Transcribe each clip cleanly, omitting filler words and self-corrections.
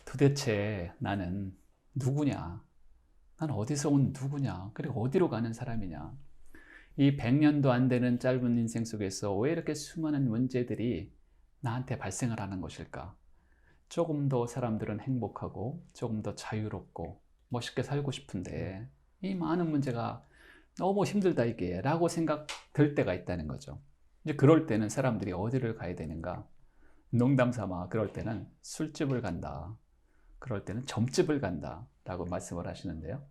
도대체 나는 누구냐? 난 어디서 온 누구냐? 그리고 어디로 가는 사람이냐? 이 100년도 안 되는 짧은 인생 속에서 왜 이렇게 수많은 문제들이 나한테 발생을 하는 것일까? 조금 더 사람들은 행복하고 조금 더 자유롭고 멋있게 살고 싶은데 이 많은 문제가 너무 힘들다 이게 라고 생각될 때가 있다는 거죠. 이제 그럴 때는 사람들이 어디를 가야 되는가? 농담 삼아 그럴 때는 술집을 간다. 그럴 때는 점집을 간다 라고 말씀을 하시는데요.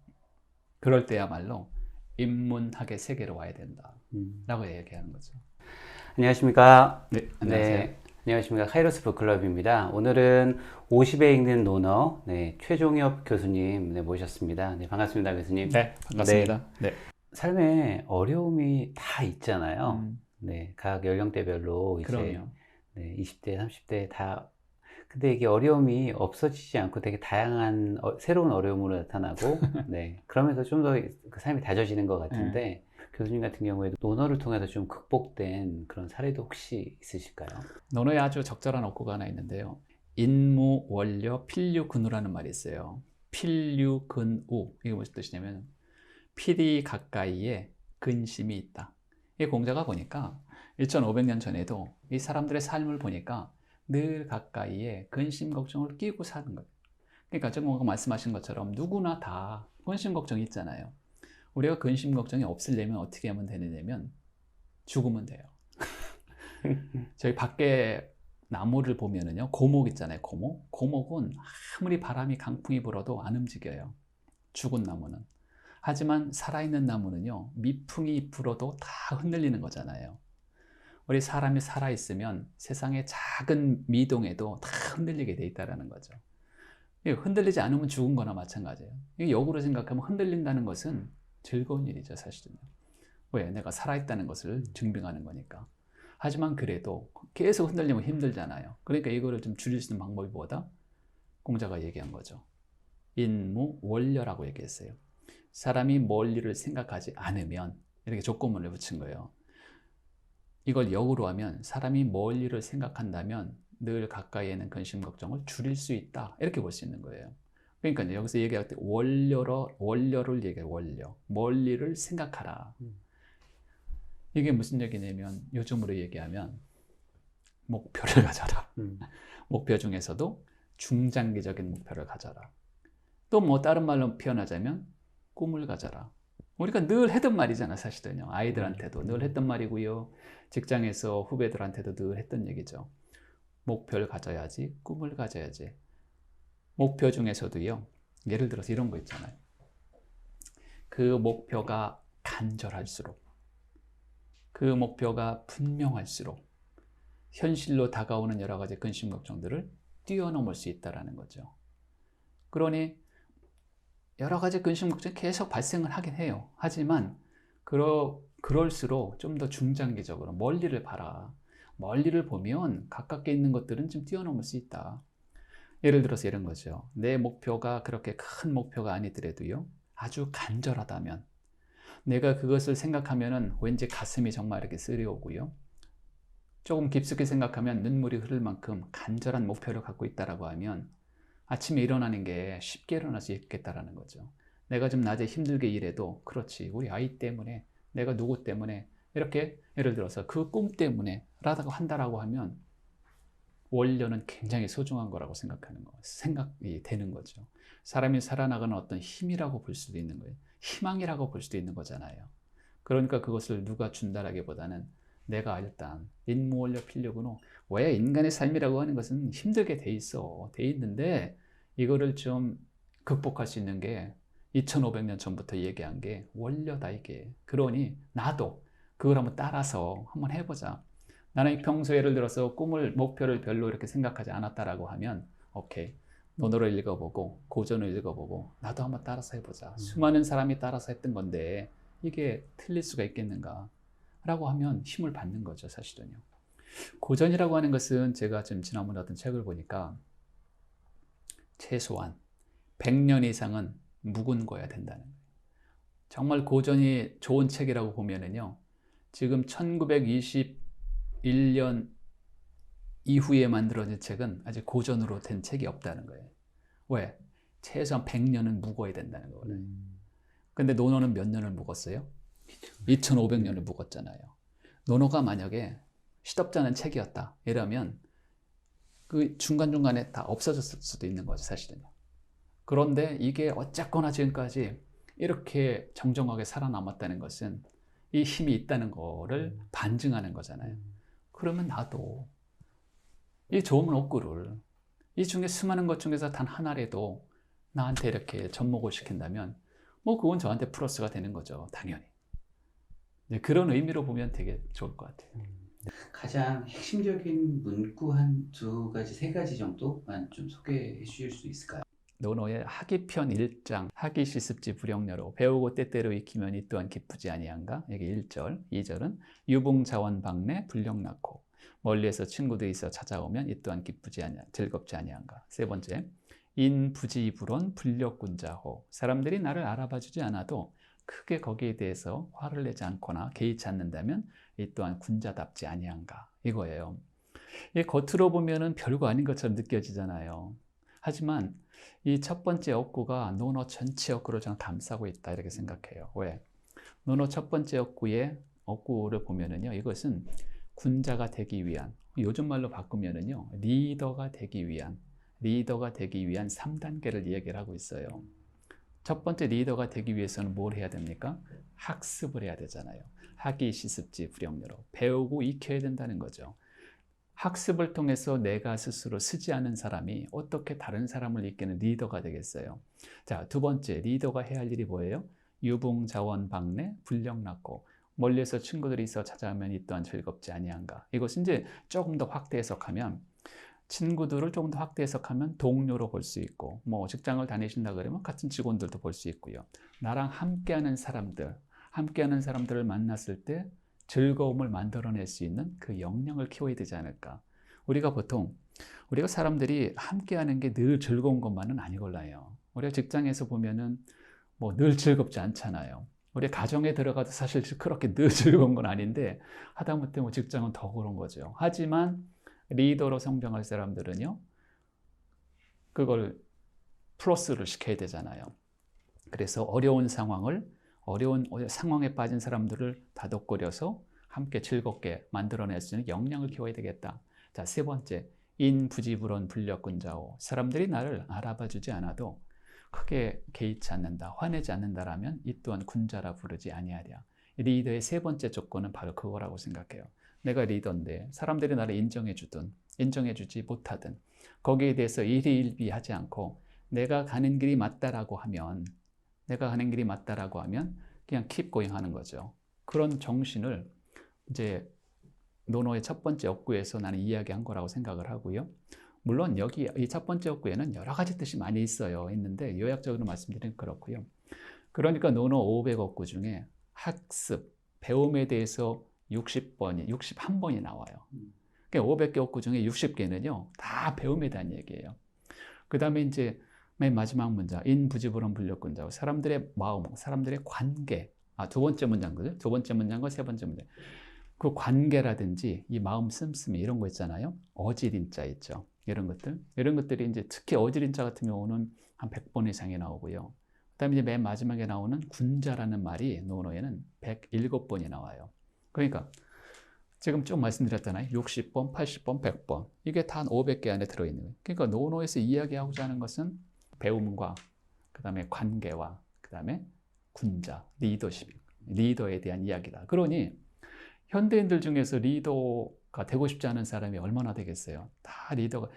그럴 때야말로 인문학의 세계로 와야 된다 라고 얘기하는 거죠. 안녕하십니까. 네, 안녕하세요. 네, 안녕하십니까. 카이로스 북클럽입니다. 오늘은 50에 읽는 논어, 최종엽 교수님 모셨습니다. 네, 반갑습니다, 교수님. 네, 반갑습니다. 네. 삶에 어려움이 다 있잖아요. 음, 각 연령대별로 이제 그럼요. 20대, 30대 다. 근데 이게 어려움이 없어지지 않고 되게 다양한 새로운 어려움으로 나타나고, 그러면서 좀 더 그 삶이 다져지는 것 같은데, 교수님 같은 경우에도 논어를 통해서 좀 극복된 그런 사례도 혹시 있으실까요? 논어에 아주 적절한 어구가 하나 있는데요. 인무, 원려, 필류, 근우라는 말이 있어요. 필류, 근우. 이게 무슨 뜻이냐면 필이 가까이에 근심이 있다. 이 공자가 보니까 2500년 전에도 이 사람들의 삶을 보니까 늘 가까이에 근심, 걱정을 끼고 사는 거예요. 그러니까 정모가 말씀하신 것처럼 누구나 다 근심, 걱정이 있잖아요. 우리가 근심, 걱정이 없으려면 어떻게 하면 되느냐면 죽으면 돼요. 저희 밖에 나무를 보면은요, 고목 있잖아요, 고목. 고목은 아무리 바람이 강풍이 불어도 안 움직여요. 죽은 나무는. 하지만 살아있는 나무는요, 미풍이 불어도 다 흔들리는 거잖아요. 우리 사람이 살아있으면 세상의 작은 미동에도 다 흔들리게 돼 있다는 거죠. 흔들리지 않으면 죽은 거나 마찬가지예요. 역으로 생각하면 흔들린다는 것은 즐거운 일이죠, 사실은요. 왜? 내가 살아있다는 것을 증명하는 거니까. 하지만 그래도 계속 흔들리면 힘들잖아요. 그러니까 이거를 좀 줄일 수 있는 방법이 뭐다? 공자가 얘기한 거죠. 인무 원려라고 얘기했어요. 사람이 멀 일을 생각하지 않으면, 이렇게 조건문을 붙인 거예요. 이걸 역으로 하면 사람이 멀 일을 생각한다면 늘 가까이에 있는 근심 걱정을 줄일 수 있다, 이렇게 볼 수 있는 거예요. 그러니까 여기서 얘기할 때 원려를 얘기해요. 원려. 멀 일을 생각하라. 이게 무슨 얘기냐면 요즘으로 얘기하면 목표를 가져라. 목표 중에서도 중장기적인 목표를 가져라. 또 뭐 다른 말로 표현하자면 꿈을 가져라. 우리가 늘 했던 말이잖아, 사실은요. 아이들한테도 늘 했던 말이고요. 직장에서 후배들한테도 늘 했던 얘기죠. 목표를 가져야지, 꿈을 가져야지. 목표 중에서도요, 예를 들어서 이런 거 있잖아요. 그 목표가 간절할수록, 그 목표가 분명할수록 현실로 다가오는 여러 가지 근심 걱정들을 뛰어넘을 수 있다는 거죠. 그러니 여러 가지 근심 걱정이 계속 발생을 하긴 해요. 하지만 그럴수록 좀 더 중장기적으로 멀리를 봐라. 멀리를 보면 가깝게 있는 것들은 좀 뛰어넘을 수 있다. 예를 들어서 이런 거죠. 내 목표가 그렇게 큰 목표가 아니더라도요, 아주 간절하다면 내가 그것을 생각하면은 왠지 가슴이 정말 이렇게 쓰려오고요. 조금 깊숙이 생각하면 눈물이 흐를 만큼 간절한 목표를 갖고 있다라고 하면 아침에 일어나는 게 쉽게 일어날 수 있겠다라는 거죠. 내가 좀 낮에 힘들게 일해도 그렇지, 우리 아이 때문에, 내가 누구 때문에, 이렇게 예를 들어서 그 꿈 때문에 라고 한다라고 하면 원료는 굉장히 소중한 거라고 생각이 되는 거죠. 사람이 살아나가는 어떤 힘이라고 볼 수도 있는 거예요. 희망이라고 볼 수도 있는 거잖아요. 그러니까 그것을 누가 준다라기보다는 내가 일단 인무원료 필요구나. 왜 인간의 삶이라고 하는 것은 힘들게 돼 있어. 돼 있는데 이거를 좀 극복할 수 있는 게 2500년 전부터 얘기한 게 원료다 이게. 그러니 나도 그걸 한번 따라서 한번 해보자. 나는 평소에 예를 들어서 목표를 별로 이렇게 생각하지 않았다라고 하면 오케이. 논어를 읽어보고 고전을 읽어보고 나도 한번 따라서 해보자. 수많은 사람이 따라서 했던 건데 이게 틀릴 수가 있겠는가 라고 하면 힘을 받는 거죠, 사실은요. 고전이라고 하는 것은 제가 지금 지난번에 어떤 책을 보니까 최소한 100년 이상은 묵은 거야 된다는 거예요. 정말 고전이 좋은 책이라고 보면은요, 지금 1921년 이후에 만들어진 책은 아직 고전으로 된 책이 없다는 거예요. 왜? 최소한 100년은 묵어야 된다는 거거든요. 음. 근데 노노는 몇 년을 묵었어요? 2500년을 묵었잖아요. 노노가 만약에 시덥지 않은 책이었다 이러면 그 중간중간에 다 없어졌을 수도 있는 거죠, 사실은요. 그런데 이게 어쨌거나 지금까지 이렇게 정정하게 살아남았다는 것은 이 힘이 있다는 거를 반증하는 거잖아요. 그러면 나도 이 좋은 업구를 이 중에 수많은 것 중에서 단 하나라도 나한테 이렇게 접목을 시킨다면 뭐 그건 저한테 플러스가 되는 거죠, 당연히. 이제 그런 의미로 보면 되게 좋을 것 같아요. 가장 핵심적인 문구 한 두 가지, 세 가지 정도만 좀 소개해 주실 수 있을까요? 노노의 하기편 1장 하기 시습지 불영녀로 배우고 때때로 익히면 이 또한 기쁘지 아니한가? 여기 1절 2절은 유봉자원방내 불령 낳고 멀리에서 친구들이 있어 찾아오면 이 또한 기쁘지 아니 즐겁지 아니한가? 세 번째 인부지불원 불력군자호 사람들이 나를 알아봐주지 않아도 크게 거기에 대해서 화를 내지 않거나 개의치 않는다면 이 또한 군자답지 아니한가? 이거예요. 이 겉으로 보면은 별거 아닌 것처럼 느껴지잖아요. 하지만 이 첫 번째 억구가 노노 전체 억구를 저는 감싸고 있다 이렇게 생각해요. 왜? 노노 첫 번째 억구를 보면은요, 이것은 군자가 되기 위한, 요즘 말로 바꾸면은요, 리더가 되기 위한 3단계를 이야기를 하고 있어요. 첫 번째 리더가 되기 위해서는 뭘 해야 됩니까? 학습을 해야 되잖아요. 하기 시습지 불영녀로 배우고 익혀야 된다는 거죠. 학습을 통해서 내가 스스로 쓰지 않은 사람이 어떻게 다른 사람을 이끄는 리더가 되겠어요? 자, 두 번째 리더가 해야 할 일이 뭐예요? 유봉자원방내 불령 낳고 멀리서 친구들이 있어 찾아오면 이 또한 즐겁지 아니한가? 이것은 이제 조금 더 확대 해석하면 친구들을 조금 더 확대 해석하면 동료로 볼 수 있고 뭐 직장을 다니신다 그러면 같은 직원들도 볼 수 있고요. 나랑 함께하는 사람들을 만났을 때 즐거움을 만들어낼 수 있는 그 역량을 키워야 되지 않을까. 우리가 사람들이 함께하는 게 늘 즐거운 것만은 아니걸라요. 우리가 직장에서 보면은 뭐 늘 즐겁지 않잖아요. 우리 가정에 들어가도 사실 그렇게 늘 즐거운 건 아닌데 하다못해 뭐 직장은 더 그런 거죠. 하지만 리더로 성장할 사람들은요, 그걸 플러스를 시켜야 되잖아요. 그래서 어려운 상황에 빠진 사람들을 다독거려서 함께 즐겁게 만들어낼 수 있는 역량을 키워야 되겠다. 자, 세 번째, 인부지불원 불력군자오. 사람들이 나를 알아봐주지 않아도 크게 개의치 않는다, 화내지 않는다라면 이 또한 군자라 부르지 아니하랴. 리더의 세 번째 조건은 바로 그거라고 생각해요. 내가 리더인데 사람들이 나를 인정해주든 인정해주지 못하든 거기에 대해서 일희일비하지 않고 내가 가는 길이 맞다라고 하면 그냥 keep going 하는 거죠. 그런 정신을 이제 노노의 첫 번째 억구에서 나는 이야기한 거라고 생각을 하고요. 물론 여기 이 첫 번째 억구에는 여러 가지 뜻이 많이 있는데 요약적으로 말씀드리면 그렇고요. 그러니까 노노 500억구 중에 학습, 배움에 대해서 61번이 나와요. 그러니까 500개 억구 중에 60개는요, 다 배움에 대한 얘기예요. 그 다음에 이제 맨 마지막 문장, 인부지불원 불력군자, 사람들의 마음, 사람들의 관계. 두 번째 문장거든요. 두 번째 문장과 세 번째 문장. 그 관계라든지 이 마음 씀씀이 이런 거 있잖아요. 어지린자 있죠. 이런 것들이 이제 특히 어지린자 같은 경우는 한 100번 이상이 나오고요. 그 다음에 이제 맨 마지막에 나오는 군자라는 말이 노노에는 107번이 나와요. 그러니까 지금 쭉 말씀드렸잖아요. 60번, 80번, 100번. 이게 다 한 500개 안에 들어있는 거예요. 그러니까 노노에서 이야기하고자 하는 것은 배움과 그 다음에 관계와 그 다음에 군자, 리더에 대한 이야기다. 그러니 현대인들 중에서 리더가 되고 싶지 않은 사람이 얼마나 되겠어요? 다 리더가,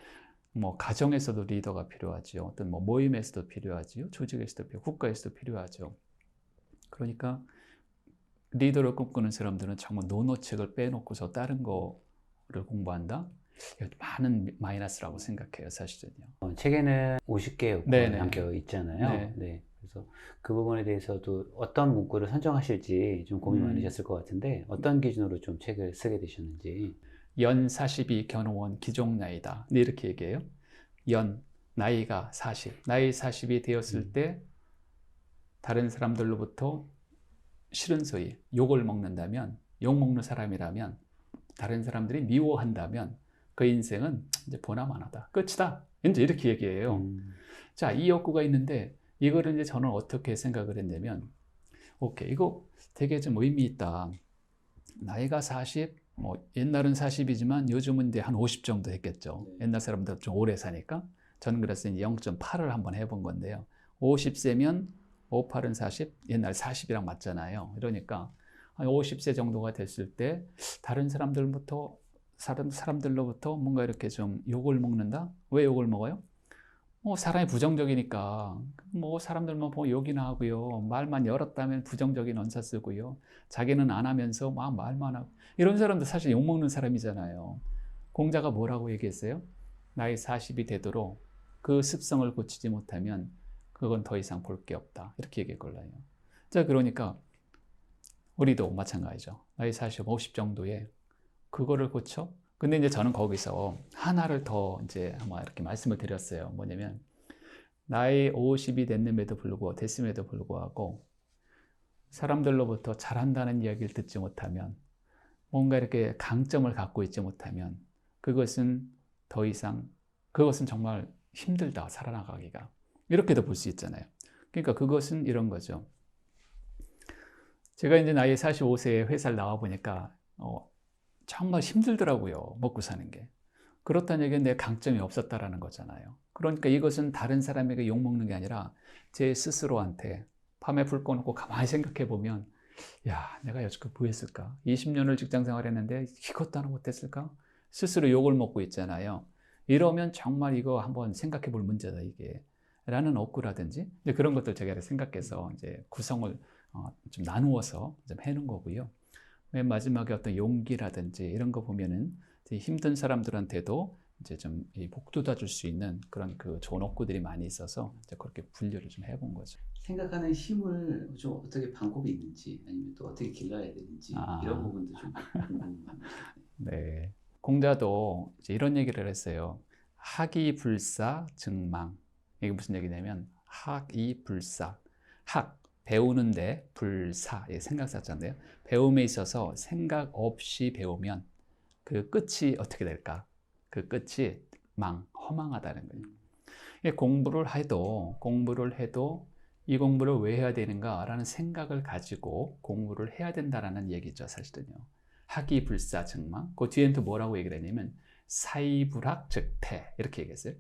뭐 가정에서도 리더가 필요하죠. 어떤 뭐 모임에서도 필요하지요. 조직에서도 필요하고 국가에서도 필요하죠. 그러니까 리더를 꿈꾸는 사람들은 정말 노노책을 빼놓고서 다른 거를 공부한다? 많은 마이너스라고 생각해요, 사실은요. 책에는 50개 네네. 담겨 있잖아요. 네. 네. 그래서 그 부분에 대해서도 어떤 문구를 선정하실지 좀 고민 많으셨을 것 같은데 어떤 기준으로 좀 책을 쓰게 되셨는지. 연 42 견호원 기종나이다. 이렇게 얘기해요. 나이가 40. 나이 40이 되었을 때 다른 사람들로부터 싫은 소리, 욕을 먹는다면, 욕 먹는 사람이라면, 다른 사람들이 미워한다면 그 인생은 이제 보나마나다. 끝이다. 이제 이렇게 얘기해요. 자, 이 욕구가 있는데 이거를 이제 저는 어떻게 생각을 했냐면, 오케이, 이거 되게 좀 의미 있다. 나이가 40, 뭐 옛날은 40이지만 요즘은 이제 한 50 정도 했겠죠. 옛날 사람들 좀 오래 사니까. 저는 그래서 0.8을 한번 해본 건데요. 50세면 5, 8은 40, 옛날 40이랑 맞잖아요. 그러니까 한 50세 정도가 됐을 때 다른 사람들로부터 뭔가 이렇게 좀 욕을 먹는다? 왜 욕을 먹어요? 사람이 부정적이니까 뭐 사람들만 보면 욕이나 하고요. 말만 열었다면 부정적인 언사 쓰고요. 자기는 안 하면서 막 말만 하고. 이런 사람도 사실 욕먹는 사람이잖아요. 공자가 뭐라고 얘기했어요? 나이 40이 되도록 그 습성을 고치지 못하면 그건 더 이상 볼 게 없다. 이렇게 얘기했걸라요. 자, 그러니까 우리도 마찬가지죠. 나이 40, 50 정도에 그거를 고쳐? 근데 이제 저는 거기서 하나를 더 이제 아마 이렇게 말씀을 드렸어요. 뭐냐면, 나이 50이 됐음에도 불구하고, 사람들로부터 잘한다는 이야기를 듣지 못하면, 뭔가 이렇게 강점을 갖고 있지 못하면, 그것은 정말 힘들다, 살아나가기가. 이렇게도 볼 수 있잖아요. 그러니까 그것은 이런 거죠. 제가 이제 나이 45세에 회사를 나와 보니까, 정말 힘들더라고요. 먹고 사는 게. 그렇다는 얘기는 내 강점이 없었다라는 거잖아요. 그러니까 이것은 다른 사람에게 욕먹는 게 아니라 제 스스로한테 밤에 불 꺼놓고 가만히 생각해 보면, 야, 내가 여지껏 뭐 했을까? 20년을 직장 생활했는데 이것도 하나 못했을까? 스스로 욕을 먹고 있잖아요. 이러면 정말 이거 한번 생각해 볼 문제다, 이게. 라는 억구라든지 그런 것들 제가 생각해서 이제 구성을 좀 나누어서 좀 해놓은 거고요. 맨 마지막에 어떤 용기라든지 이런 거 보면은 힘든 사람들한테도 이제 좀 복돋아 줄 수 있는 그런 그 좋은 억구들이 많이 있어서 이제 그렇게 분류를 좀 해본 거죠. 생각하는 힘을 좀 어떻게 방법이 있는지 아니면 또 어떻게 길러야 되는지 이런 부분도 좀 궁금합니다. 네. 공자도 이제 이런 얘기를 했어요. 학이불사 증망. 이게 무슨 얘기냐면 학이불사. 학 배우는데 불사 생각사자인데요. 배움에 있어서 생각 없이 배우면 그 끝이 어떻게 될까? 그 끝이 허망하다는 거예요. 공부를 해도 이 공부를 왜 해야 되는가라는 생각을 가지고 공부를 해야 된다라는 얘기죠, 사실은요. 학이불사 증망. 그 뒤에는 또 뭐라고 얘기를 했냐면 사이불학 즉태 이렇게 얘기했어요.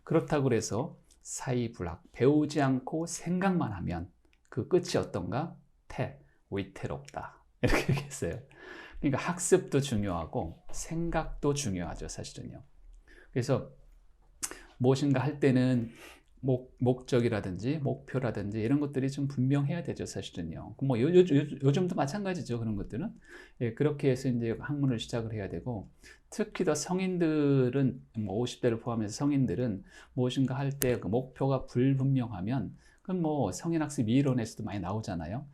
그렇다고 해서 사이불학 배우지 않고 생각만 하면 그 끝이 어떤가? 위태롭다. 이렇게 얘기했어요. 그러니까 학습도 중요하고 생각도 중요하죠, 사실은요. 그래서 무엇인가 할 때는 목적이라든지 목표라든지 이런 것들이 좀 분명해야 되죠, 사실은요. 뭐 요즘도 마찬가지죠, 그런 것들은. 예, 그렇게 해서 이제 학문을 시작을 해야 되고, 특히 더 성인들은 50대를 포함해서 성인들은 무엇인가 할 때 그 목표가 불분명하면 그건 뭐 성인학습 이론에서도 많이 나오잖아요.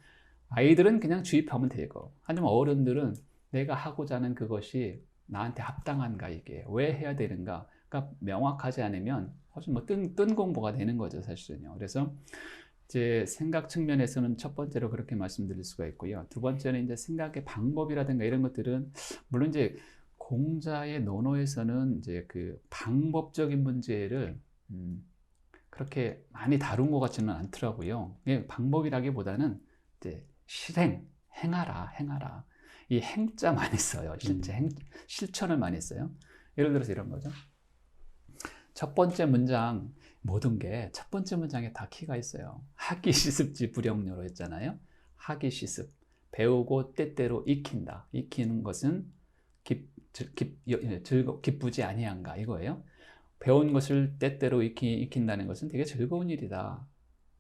아이들은 그냥 주입하면 되고, 하지만 어른들은 내가 하고자 하는 그것이 나한테 합당한가, 이게 왜 해야 되는가가 명확하지 않으면 사실 뭐 뜬 공부가 되는 거죠, 사실은요. 그래서 이제 생각 측면에서는 첫 번째로 그렇게 말씀드릴 수가 있고요. 두 번째는 이제 생각의 방법이라든가 이런 것들은 물론 이제 공자의 논어에서는 이제 그 방법적인 문제를 그렇게 많이 다룬 것 같지는 않더라고요. 방법이라기보다는 이제 행하라. 이 행자 많이 써요. 실천을 많이 써요. 예를 들어서 이런 거죠. 첫 번째 문장, 모든 게 첫 번째 문장에 다 키가 있어요. 학기시습지 불영료로 했잖아요. 학기시습, 배우고 때때로 익힌다. 익히는 것은 기쁘지 아니한가 이거예요. 배운 것을 때때로 익힌다는 것은 되게 즐거운 일이다.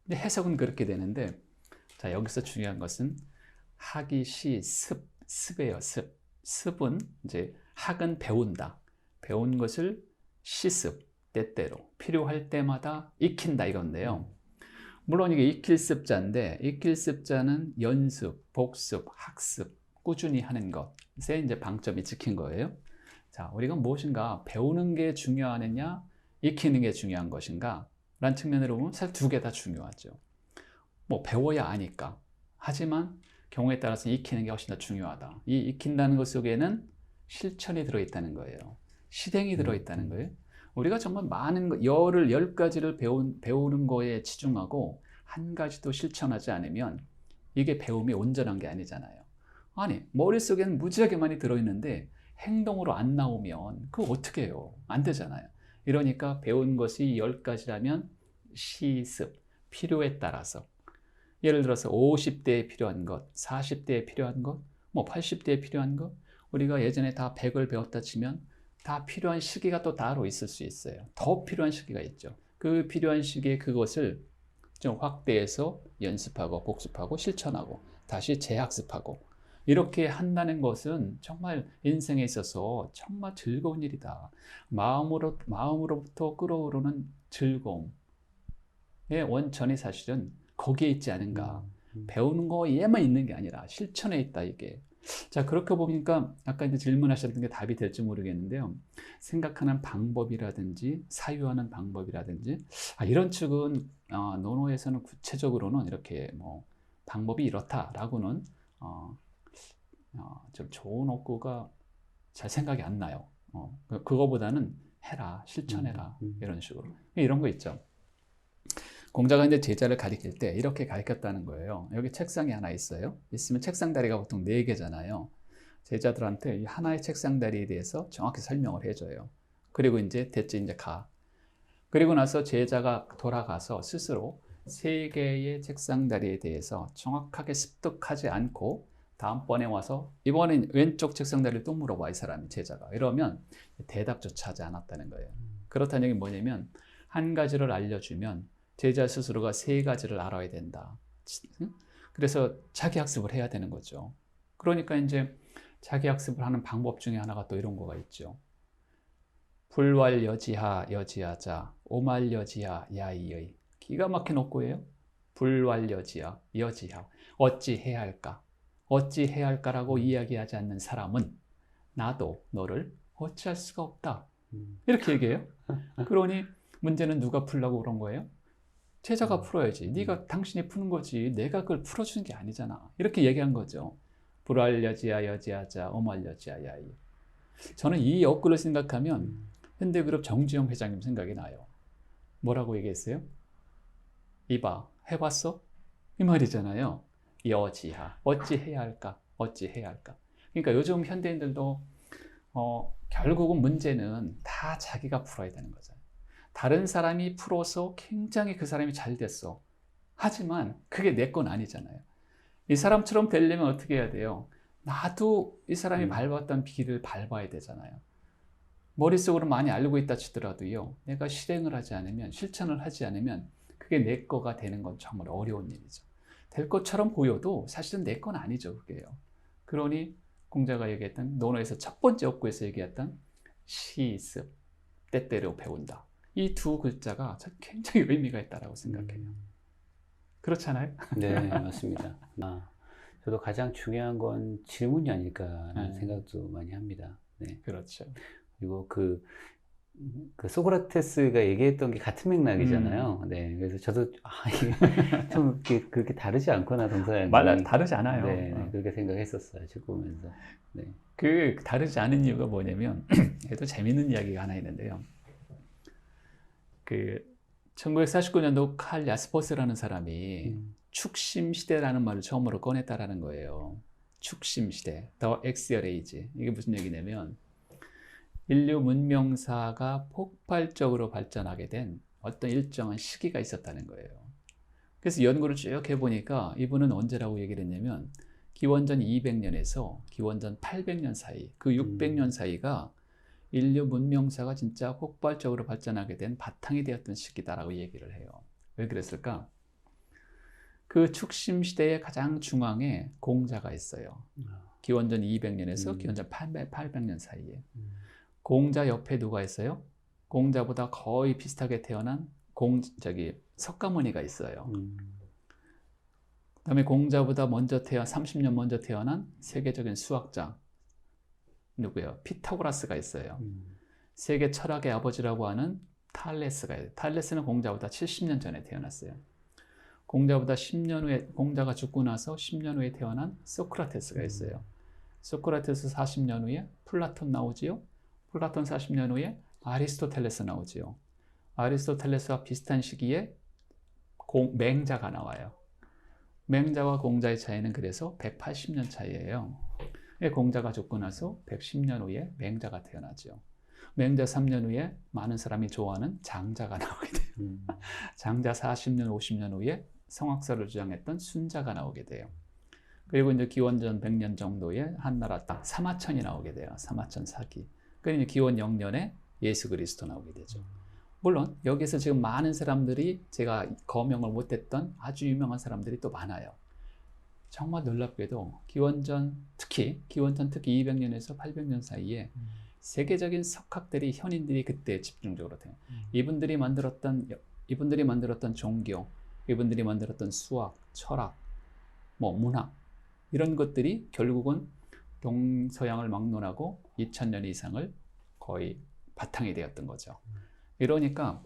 근데 해석은 그렇게 되는데, 자, 여기서 중요한 것은 습이에요. 습은 이제 학은 배운다. 배운 것을 시습, 때때로 필요할 때마다 익힌다 이건데요. 물론 이게 익힐 습자인데, 익힐 습자는 연습, 복습, 학습, 꾸준히 하는 것에 이제 방점이 찍힌 거예요. 자, 우리가 무엇인가 배우는 게 중요하느냐, 익히는 게 중요한 것인가? 라는 측면으로 보면 사실 두 개 다 중요하죠. 뭐 배워야 아니까. 하지만 경우에 따라서 익히는 게 훨씬 더 중요하다. 이 익힌다는 것 속에는 실천이 들어있다는 거예요. 실행이 들어있다는 거예요. 우리가 정말 많은 거, 10가지를 배우는 거에 치중하고 한 가지도 실천하지 않으면 이게 배움이 온전한 게 아니잖아요. 아니, 머릿속에는 무지하게 많이 들어있는데 행동으로 안 나오면 그거 어떻게 해요? 안 되잖아요. 이러니까 배운 것이 10가지라면 시습, 필요에 따라서 예를 들어서 50대에 필요한 것, 40대에 필요한 것, 뭐 80대에 필요한 것, 우리가 예전에 다 100을 배웠다 치면 다 필요한 시기가 또 따로 있을 수 있어요. 더 필요한 시기가 있죠. 그 필요한 시기에 그것을 좀 확대해서 연습하고 복습하고 실천하고 다시 재학습하고 이렇게 한다는 것은 정말 인생에 있어서 정말 즐거운 일이다. 마음으로부터 끓어오르는 즐거움의 원천이 사실은 거기에 있지 않은가. 배우는 거에만 있는 게 아니라 실천에 있다, 이게. 자, 그렇게 보니까 아까 이제 질문하셨던 게 답이 될지 모르겠는데요. 생각하는 방법이라든지 사유하는 방법이라든지 이런 측은 논어에서는 구체적으로는 이렇게 뭐 방법이 이렇다라고는 좀 좋은 어구가 잘 생각이 안 나요. 그거보다는 해라, 실천해라 이런 식으로 이런 거 있죠. 공자가 이제 제자를 가리킬 때 이렇게 가르쳤다는 거예요. 여기 책상이 하나 있어요. 있으면 책상 다리가 보통 4개잖아요. 제자들한테 이 하나의 책상 다리에 대해서 정확히 설명을 해줘요. 그리고 이제 됐지, 이제 가. 그리고 나서 제자가 돌아가서 스스로 3개의 책상 다리에 대해서 정확하게 습득하지 않고 다음번에 와서 이번엔 왼쪽 책상 다리를 또 물어봐, 이 사람이, 제자가. 이러면 대답조차 하지 않았다는 거예요. 그렇다는 얘기는 뭐냐면 한 가지를 알려주면 제자 스스로가 3가지를 알아야 된다. 그래서 자기 학습을 해야 되는 거죠. 그러니까 이제 자기 학습을 하는 방법 중에 하나가 또 이런 거가 있죠. 불왈여지하 여지하자 오말여지하 야이의. 기가 막힌 어구예요. 불왈여지하 여지하. 어찌해야 할까? 어찌해야 할까라고 이야기하지 않는 사람은 나도 너를 어찌할 수가 없다. 이렇게 얘기해요. 그러니 문제는 누가 풀라고 그런 거예요? 제자가 풀어야지. 당신이 푸는 거지. 내가 그걸 풀어주는 게 아니잖아. 이렇게 얘기한 거죠. 불알여지야 여지하자 오말여지야 야이. 저는 이 어구를 생각하면 현대그룹 정주영 회장님 생각이 나요. 뭐라고 얘기했어요? 이봐, 해봤어? 이 말이잖아요. 여지하. 어찌 해야 할까? 어찌 해야 할까? 그러니까 요즘 현대인들도 결국은 문제는 다 자기가 풀어야 되는 거잖아요. 다른 사람이 풀어서 굉장히 그 사람이 잘 됐어. 하지만 그게 내 건 아니잖아요. 이 사람처럼 되려면 어떻게 해야 돼요? 나도 이 사람이 밟았던 길을 밟아야 되잖아요. 머릿속으로 많이 알고 있다 치더라도요. 내가 실행을 하지 않으면, 실천을 하지 않으면 그게 내 거가 되는 건 정말 어려운 일이죠. 될 것처럼 보여도 사실은 내 건 아니죠, 그게요. 그러니 공자가 얘기했던 논어에서 첫 번째 어구에서 얘기했던 시습, 때때로 배운다. 이 2글자가 굉장히 의미가 있다고 생각해요. 그렇잖아요? 네, 맞습니다. 저도 가장 중요한 건 질문이 아닐까라는 생각도 많이 합니다. 네. 그렇죠. 그리고 그 소크라테스가 얘기했던 게 같은 맥락이잖아요. 네, 그래서 저도 이게 좀 그렇게 다르지 않구나, 동서양이. 맞아, 다르지 않아요. 네, 그렇게 생각했었어요, 책 보면서. 네. 그 다르지 않은 이유가 뭐냐면, 또 재밌는 이야기가 하나 있는데요. 1949년도 칼 야스퍼스라는 사람이 축심 시대라는 말을 처음으로 꺼냈다라는 거예요. 축심 시대, The Axial Age. 이게 무슨 얘기냐면 인류 문명사가 폭발적으로 발전하게 된 어떤 일정한 시기가 있었다는 거예요. 그래서 연구를 쭉 해보니까 이분은 언제라고 얘기를 했냐면 기원전 200년에서 기원전 800년 사이, 그 600년 사이가 인류 문명사가 진짜 폭발적으로 발전하게 된 바탕이 되었던 시기다라고 얘기를 해요. 왜 그랬을까? 그 축심 시대의 가장 중앙에 공자가 있어요. 기원전 200년에서 기원전 800년 사이에. 공자 옆에 누가 있어요? 공자보다 거의 비슷하게 태어난 석가모니가 있어요. 그다음에 공자보다 30년 먼저 태어난 세계적인 수학자 누구예요? 피타고라스가 있어요. 세계 철학의 아버지라고 하는 탈레스가 있어요. 탈레스는 공자보다 70년 전에 태어났어요. 공자보다 10년 후에, 공자가 죽고 나서 10년 후에 태어난 소크라테스가 있어요. 소크라테스 40년 후에 플라톤 나오지요. 플라톤 40년 후에 아리스토텔레스 나오지요. 아리스토텔레스와 비슷한 시기에 맹자가 나와요. 맹자와 공자의 차이는 그래서 180년 차이예요. 공자가 죽고 나서 110년 후에 맹자가 태어나죠. 맹자 3년 후에 많은 사람이 좋아하는 장자가 나오게 돼요. 장자 40년, 50년 후에 성악설을 주장했던 순자가 나오게 돼요. 그리고 이제 기원전 100년 정도에 한나라 딱 사마천이 나오게 돼요. 사마천 사기. 그리고 기원 0년에 예수 그리스도 나오게 되죠. 물론 여기서 지금 많은 사람들이 제가 거명을 못했던 아주 유명한 사람들이 또 많아요. 정말 놀랍게도 특히 기원전 200년에서 800년 사이에 세계적인 석학들이 현인들이 그때 집중적으로 돼요. 이분들이 만들었던 종교, 이분들이 만들었던 수학, 철학, 문학 이런 것들이 결국은 동서양을 막론하고 2000년 이상을 거의 바탕이 되었던 거죠. 이러니까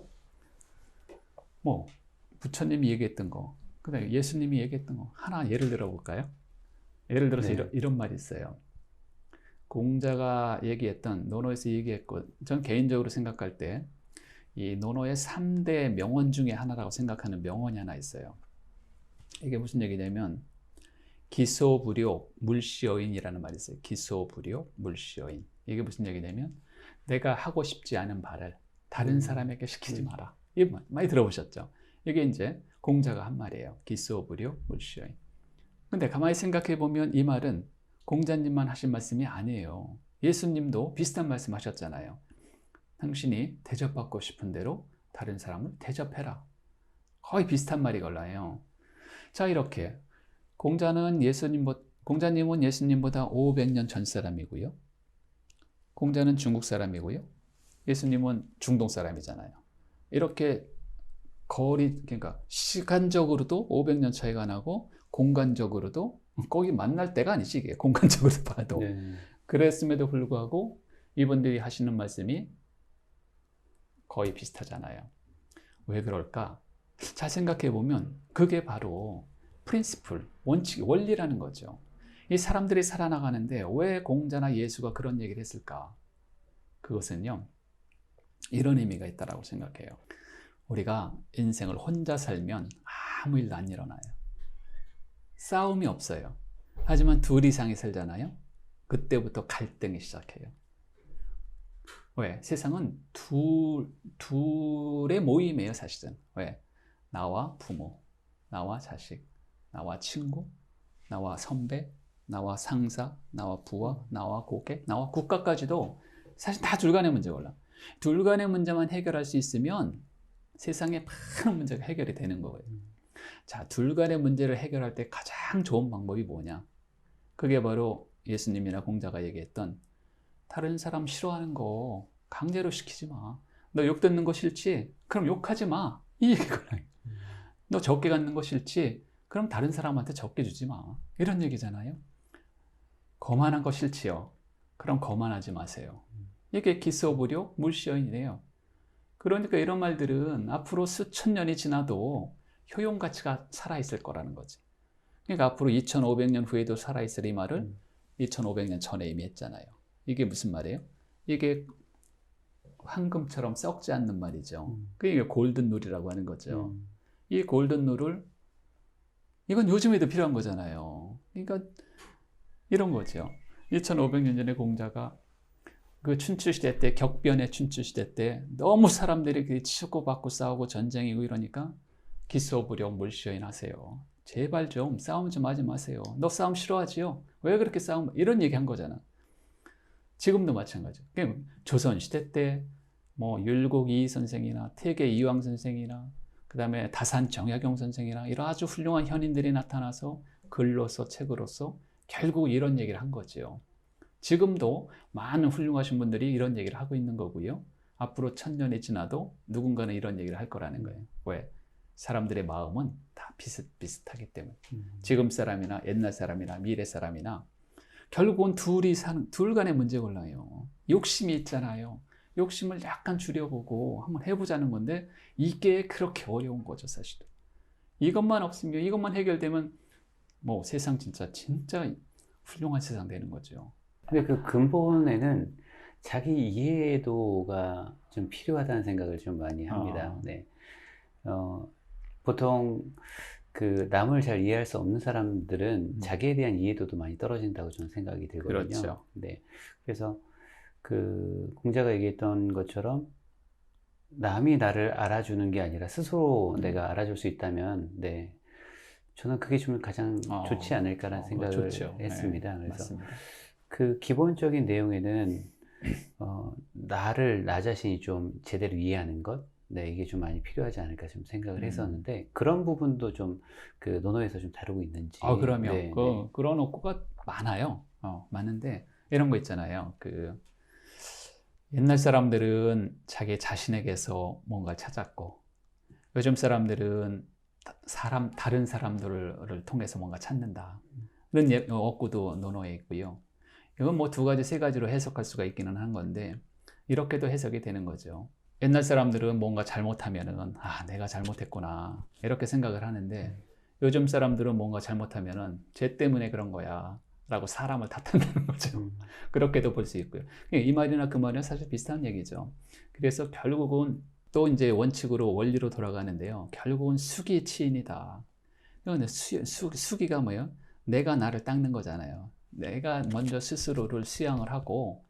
부처님이 얘기했던 거, 그다음에 예수님이 얘기했던 거 하나 예를 들어볼까요? 예를 들어서 네. 이런 말이 있어요. 공자가 얘기했던 논어에서 얘기했고, 전 개인적으로 생각할 때 이 논어의 3대 명언 중에 하나라고 생각하는 명언이 하나 있어요. 이게 무슨 얘기냐면 기소불욕 물시어인이라는 말이 있어요. 기소불욕 물시어인. 이게 무슨 얘기냐면 내가 하고 싶지 않은 말을 다른 사람에게 시키지 마라. 이 많이 들어보셨죠? 이게 이제 공자가 한 말이에요. 기소불욕 물시어인. 근데 가만히 생각해 보면 이 말은 공자님만 하신 말씀이 아니에요. 예수님도 비슷한 말씀 하셨잖아요. 당신이 대접받고 싶은 대로 다른 사람을 대접해라. 거의 비슷한 말이 걸려요. 자, 이렇게 공자님은 예수님보다 500년 전 사람이고요. 공자는 중국 사람이고요. 예수님은 중동 사람이잖아요. 이렇게 그러니까 시간적으로도 500년 차이가 나고 공간적으로도 거기 만날 때가 아니지, 이게 공간적으로 봐도. 네. 그랬음에도 불구하고 이분들이 하시는 말씀이 거의 비슷하잖아요. 왜 그럴까? 잘 생각해 보면 그게 바로 프린시플, 원칙, 원리라는 거죠. 이 사람들이 살아나가는데 왜 공자나 예수가 그런 얘기를 했을까? 그것은요, 이런 의미가 있다고 생각해요. 우리가 인생을 혼자 살면 아무 일도 안 일어나요. 싸움이 없어요. 하지만 둘 이상이 살잖아요. 그때부터 갈등이 시작해요. 왜? 세상은 둘의 모임이에요, 사실은. 왜? 나와 부모, 나와 자식, 나와 친구, 나와 선배, 나와 상사, 나와 부하, 나와 고객, 나와 국가까지도 사실 다 둘 간의 문제가 올라. 둘 간의 문제만 해결할 수 있으면 세상의 많은 문제가 해결이 되는 거예요. 자, 둘 간의 문제를 해결할 때 가장 좋은 방법이 뭐냐? 그게 바로 예수님이나 공자가 얘기했던 다른 사람 싫어하는 거 강제로 시키지 마. 너 욕 듣는 거 싫지? 그럼 욕하지 마. 이 얘기거든요. 너 적게 갖는 거 싫지? 그럼 다른 사람한테 적게 주지 마. 이런 얘기잖아요. 거만한 거 싫지요? 그럼 거만하지 마세요. 이게 기소불욕 물시어인이래요. 그러니까 이런 말들은 앞으로 수천 년이 지나도 효용가치가 살아있을 거라는 거지. 그러니까 앞으로 2500년 후에도 살아있을 이 말을 2500년 전에 이미 했잖아요. 이게 무슨 말이에요? 이게 황금처럼 썩지 않는 말이죠. 그게 골든 룰이라고 하는 거죠. 이 골든 룰을 이건 요즘에도 필요한 거잖아요. 그러니까 이런 거죠. 2500년 전에 공자가 그 춘추시대 때, 격변의 춘추시대 때 너무 사람들이 치고받고 싸우고 전쟁이고 이러니까 기소불욕 물시어인 하세요. 제발 좀 싸움 좀 하지 마세요. 너 싸움 싫어하지요? 왜 그렇게 싸움? 이런 얘기 한 거잖아. 지금도 마찬가지죠. 조선시대 때 율곡 이이 선생이나 태계 이황 선생이나 그 다음에 다산 정약용 선생이나 이런 아주 훌륭한 현인들이 나타나서 글로서 책으로서 결국 이런 얘기를 한 거죠. 지금도 많은 훌륭하신 분들이 이런 얘기를 하고 있는 거고요. 앞으로 1000년이 지나도 누군가는 이런 얘기를 할 거라는 거예요. 왜? 사람들의 마음은 다 비슷비슷하기 때문에. 지금 사람이나 옛날 사람이나 미래 사람이나 결국은 둘 간의 문제가 올라요. 욕심이 있잖아요. 욕심을 약간 줄여보고 한번 해보자는 건데 이게 그렇게 어려운 거죠, 사실은. 이것만 없으면, 이것만 해결되면 세상 진짜 훌륭한 세상 되는 거죠. 근데 그 근본에는 자기 이해도가 좀 필요하다는 생각을 좀 많이 합니다. 어. 네. 보통 그 남을 잘 이해할 수 없는 사람들은 자기에 대한 이해도도 많이 떨어진다고 저는 생각이 들거든요. 그렇죠. 네. 그래서 그 공자가 얘기했던 것처럼 남이 나를 알아주는 게 아니라 스스로 내가 알아줄 수 있다면, 네. 저는 그게 좀 가장 좋지 않을까라는 그거 생각을 좋죠. 했습니다. 네, 그래서 맞습니다. 그 기본적인 내용에는 나를, 나 자신이 좀 제대로 이해하는 것, 네, 이게 좀 많이 필요하지 않을까 좀 생각을 했었는데, 그런 부분도 좀 그 논어에서 좀 다루고 있는지. 그럼요. 네, 네. 그런 욕구가 많아요. 많은데 이런 거 있잖아요. 옛날 사람들은 자기 자신에게서 뭔가 찾았고, 요즘 사람들은 다른 사람들을 통해서 뭔가 찾는다. 이런 욕구도 논어에 있고요. 이건 뭐 두 가지, 세 가지로 해석할 수가 있기는 한 건데, 이렇게도 해석이 되는 거죠. 옛날 사람들은 뭔가 잘못하면은, 내가 잘못했구나. 이렇게 생각을 하는데, 요즘 사람들은 뭔가 잘못하면은, 쟤 때문에 그런 거야. 라고 사람을 탓한다는 거죠. 그렇게도 볼 수 있고요. 이 말이나 그 말이나 사실 비슷한 얘기죠. 그래서 결국은 또 이제 원칙으로, 원리로 돌아가는데요. 결국은 수기 치인이다. 이건 수기가 뭐예요? 내가 나를 닦는 거잖아요. 내가 먼저 스스로를 수양을 하고,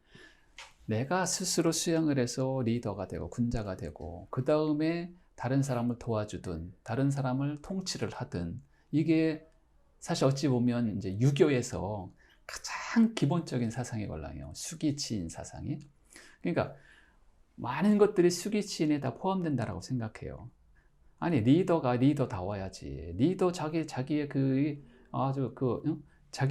내가 스스로 수양을 해서 리더가 되고 군자가 되고, 그 다음에 다른 사람을 도와주든 다른 사람을 통치를 하든, 이게 사실 어찌 보면 이제 유교에서 가장 기본적인 사상의 걸랑이에요. 수기치인 사상이. 그러니까 많은 것들이 수기치인에 다 포함된다라고 생각해요. 아니, 리더가 리더다워야지. 리더 자기의 자기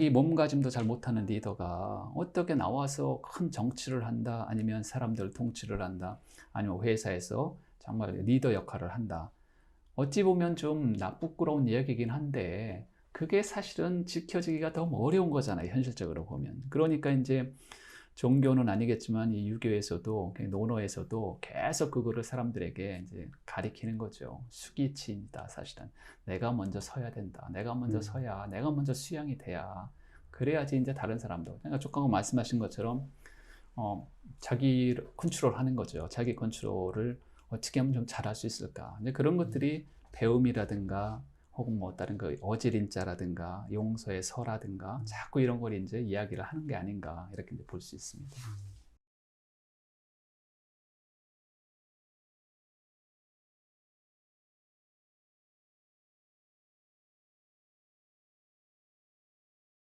몸가짐도 잘 못하는 리더가 어떻게 나와서 큰 정치를 한다, 아니면 사람들 통치를 한다, 아니면 회사에서 정말 리더 역할을 한다. 어찌 보면 좀 부끄러운 이야기이긴 한데, 그게 사실은 지켜지기가 너무 어려운 거잖아요, 현실적으로 보면. 그러니까 이제 종교는 아니겠지만 이 유교에서도, 논어에서도 계속 그거를 사람들에게 이제 가리키는 거죠. 수기치인이다, 사실은. 내가 먼저 서야 된다. 내가 먼저 서야, 내가 먼저 수양이 돼야. 그래야지 이제 다른 사람도. 그러니까 조금 말씀하신 것처럼, 자기 컨트롤 하는 거죠. 자기 컨트롤을 어떻게 하면 좀 잘할 수 있을까. 근데 그런 것들이 배움이라든가, 혹은 뭐 다른 그 어지린자라든가 용서의 서라든가 자꾸 이런 걸 이제 이야기를 하는 게 아닌가, 이렇게 볼 수 있습니다.